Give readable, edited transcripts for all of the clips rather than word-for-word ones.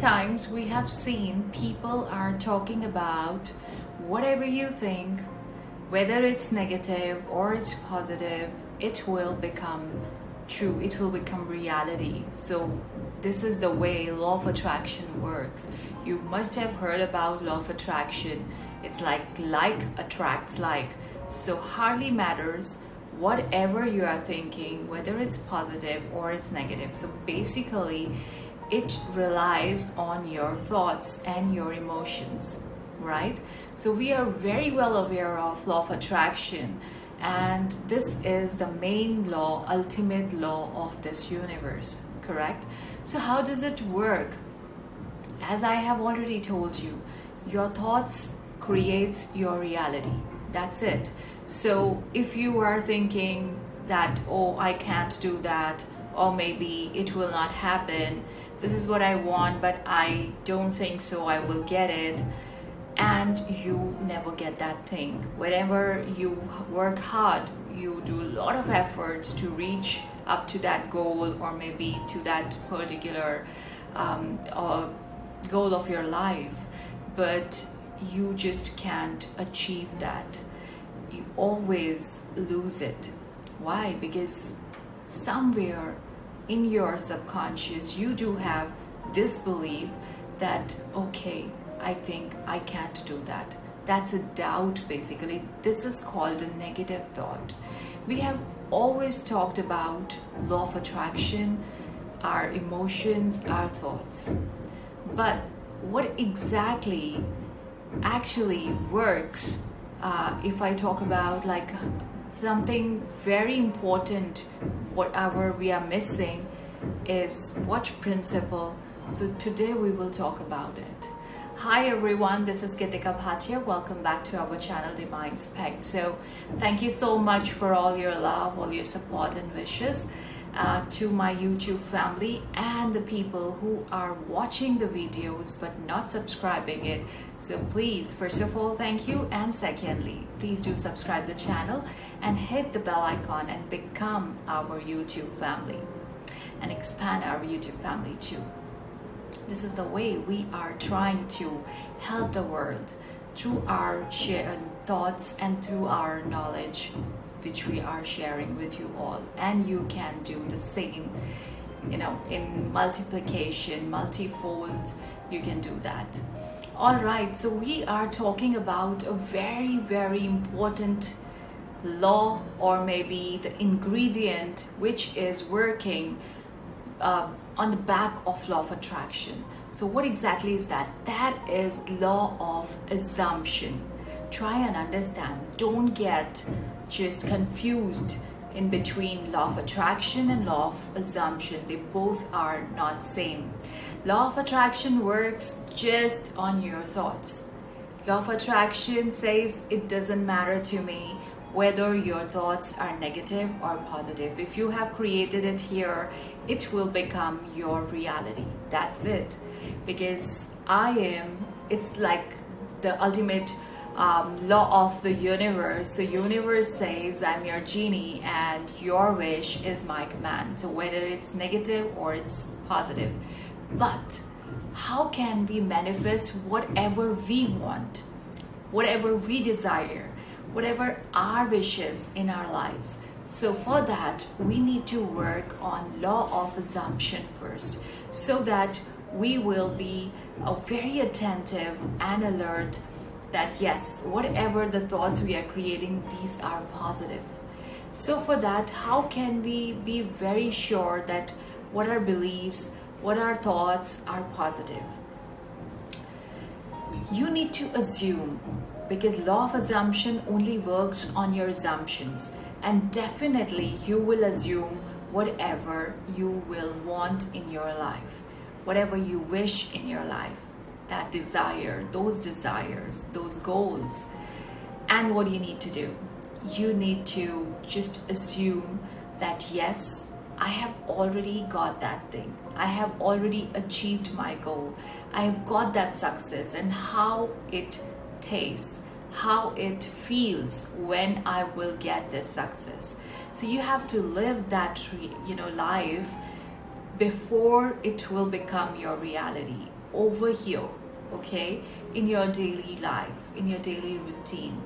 times we have seen people are talking about whatever you think, whether it's negative or it's positive, it will become true, it will become reality. So this is the way law of attraction works. You must have heard about law of attraction. It's like attracts like. So hardly matters whatever you are thinking, whether it's positive or it's negative. So basically it relies on your thoughts and your emotions, right? So we are very well aware of law of attraction, and this is the main law, ultimate law of this universe, correct? So how does it work? As I have already told you, your thoughts creates your reality. That's it. So if you are thinking that, oh, I can't do that, or maybe it will not happen, this is what I want but I don't think so I will get it, and you never get that thing. Whenever you work hard, you do a lot of efforts to reach up to that goal, or maybe to that particular goal of your life, but you just can't achieve that. You always lose it. Why? Because somewhere in your subconscious you do have this belief that, okay, I think I can't do that. That's a doubt basically. This is called a negative thought. We have always talked about law of attraction, our emotions, our thoughts. But what exactly actually works, if I talk about like something very important, whatever we are missing is what principle. So today we will talk about it. Hi everyone, this is Gitika Bhatia. Welcome back to our channel DIVINESPECT. So thank you so much for all your love, all your support and wishes to my YouTube family and the people who are watching the videos but not subscribing it. So please, first of all, thank you, and secondly, please do subscribe the channel and hit the bell icon and become our YouTube family and expand our YouTube family too. This is the way we are trying to help the world through our shared thoughts and through our knowledge, which we are sharing with you all. And you can do the same, in multiplication, multifold, you can do that. All right, so we are talking about a very, very important law, or maybe the ingredient which is working on the back of law of attraction. So what exactly is that? That is law of assumption. Try and understand. Don't get just confused in between law of attraction and law of assumption. They both are not same. Law of attraction works just on your thoughts. Law of attraction says it doesn't matter to me whether your thoughts are negative or positive. If you have created it here, it will become your reality. That's it. Because it's like the ultimate law of the universe. The universe says, I'm your genie and your wish is my command. So whether it's negative or it's positive. But how can we manifest whatever we want, whatever we desire, whatever our wishes in our lives? So for that, we need to work on law of assumption first, so that we will be very attentive and alert that yes, whatever the thoughts we are creating, these are positive. So for that, how can we be very sure that what our beliefs, what our thoughts are positive? You need to assume, because law of assumption only works on your assumptions, and definitely you will assume whatever you will want in your life, whatever you wish in your life, that desire, those desires, those goals. And what do you need to do? You need to just assume that yes, I have already got that thing. I have already achieved my goal. I have got that success, and how it tastes, how it feels when I will get this success. So you have to live that life before it will become your reality. over here, okay, in your daily life, in your daily routine.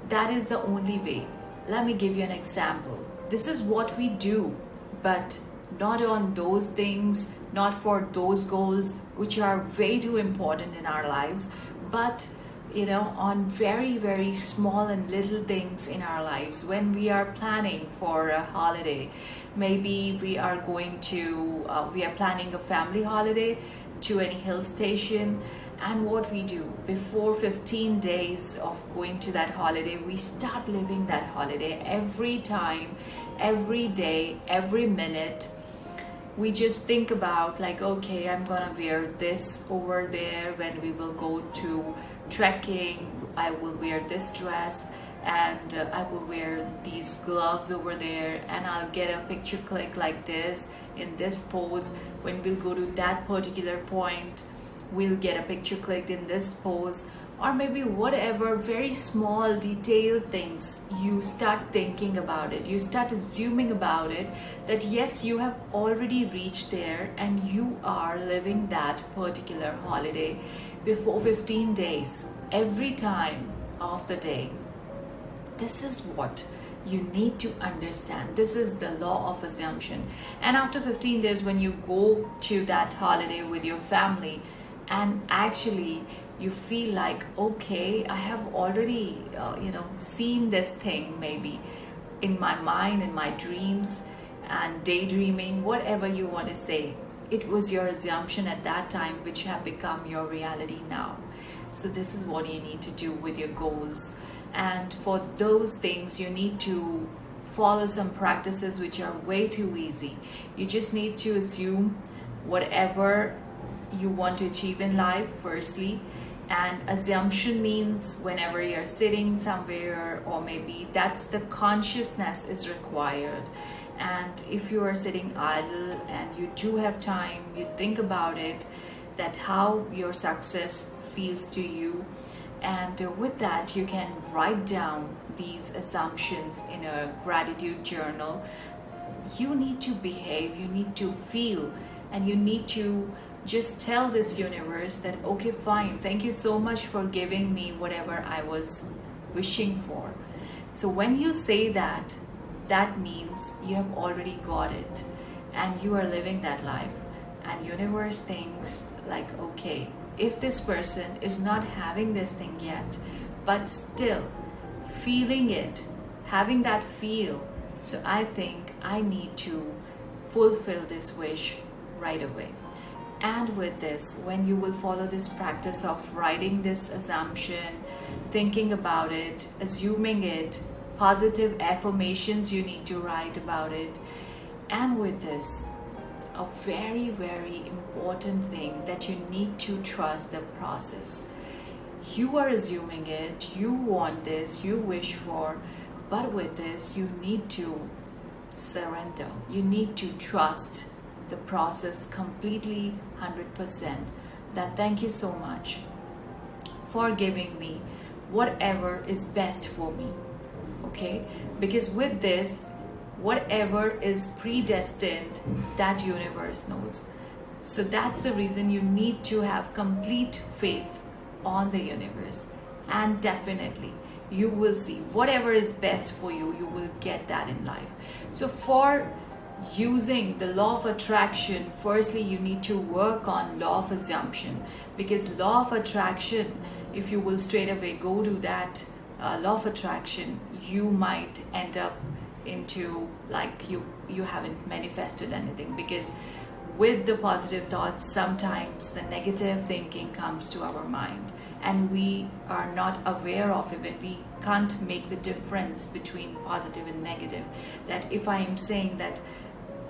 That is the only way. Let me give you an example. This is what we do, but not on those things, not for those goals which are way too important in our lives, but on very, very small and little things in our lives. When we are planning for a holiday, maybe we are planning a family holiday to any hill station, and what we do before 15 days of going to that holiday, we start living that holiday every time, every day, every minute. We just think about like, okay, I'm gonna wear this over there when we will go to trekking. I will wear this dress, and I will wear these gloves over there, and I'll get a picture click like this in this pose. When we'll go to that particular point, we'll get a picture clicked in this pose. Or maybe whatever very small detailed things, you start thinking about it, you start assuming about it, that yes, you have already reached there and you are living that particular holiday before 15 days every time of the day. This is what you need to understand. This is the law of assumption. And after 15 days, when you go to that holiday with your family, and actually you feel like, okay, I have already seen this thing maybe in my mind, in my dreams and daydreaming, whatever you want to say. It was your assumption at that time which have become your reality now. So this is what you need to do with your goals. And for those things, you need to follow some practices which are way too easy. You just need to assume whatever you want to achieve in life firstly. And assumption means whenever you're sitting somewhere, or maybe that's the consciousness is required. And if you are sitting idle and you do have time, you think about it, that how your success feels to you. And with that, you can write down these assumptions in a gratitude journal. You need to behave, you need to feel, and you need to just tell this universe that, okay, fine, thank you so much for giving me whatever I was wishing for. So when you say that, that means you have already got it and you are living that life. And universe thinks like, okay, if this person is not having this thing yet, but still feeling it, having that feel, so I think I need to fulfill this wish right away. And with this, when you will follow this practice of writing this assumption, thinking about it, assuming it, positive affirmations you need to write about it. And with this, a very, very important thing that you need to trust the process. You are assuming it, you want this, you wish for, but with this, you need to surrender. You need to trust the process completely, 100%. That thank you so much for giving me whatever is best for me. Okay, because with this, whatever is predestined, that universe knows. So that's the reason you need to have complete faith on the universe, and definitely you will see whatever is best for you, you will get that in life. So for using the law of attraction, firstly you need to work on law of assumption, because law of attraction, if you will straight away go to that law of attraction, you might end up into like you haven't manifested anything. Because with the positive thoughts, sometimes the negative thinking comes to our mind and we are not aware of it, and we can't make the difference between positive and negative. That if I am saying that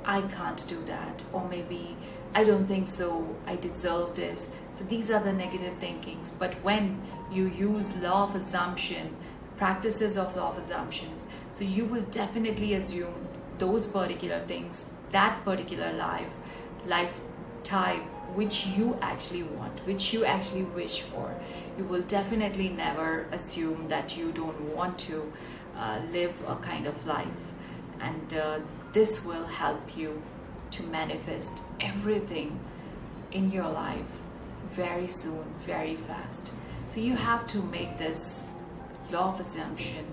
I can't do that, or maybe I don't think so, I deserve this, so these are the negative thinkings. But when you use law of assumption, practices of law of assumptions, so you will definitely assume those particular things, that particular life type which you actually want, which you actually wish for. You will definitely never assume that you don't want to live a kind of life. And this will help you to manifest everything in your life very soon, very fast. So you have to make this law of assumption,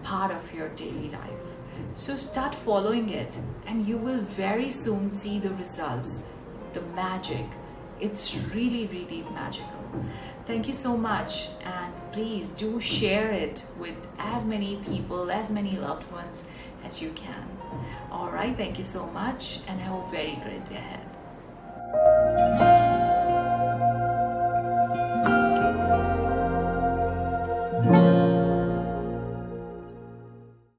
part of your daily life. So start following it, and you will very soon see the results, the magic. It's really, really magical. Thank you so much, and please do share it with as many people, as many loved ones as you can. All right, thank you so much, and have a very great day ahead.